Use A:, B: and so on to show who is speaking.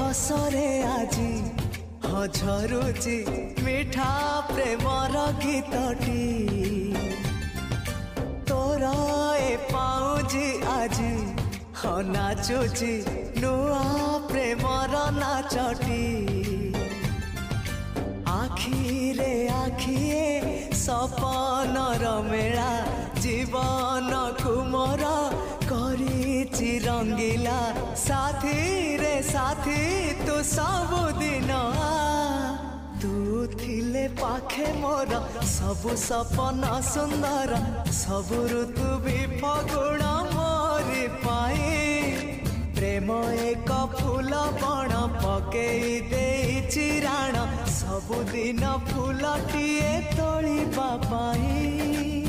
A: रसरे आजी झरुची मिठा प्रेमर गीतटी तोर ए पाउजी आजी नाचुची नुआ प्रेमर नाचटी आखिरे आखिए सपनर मेला जीवन कुमर करिछि रंगीला साथी रे साथी तू सबुदिन तू थिले पाखे मोर सबु सपन सुंदर सबु ऋतु भी फगुण मोरी पाई प्रेम एक फूल बण पकेई देइछि राण सबुदिन फूलटिए तोलिबा पाई।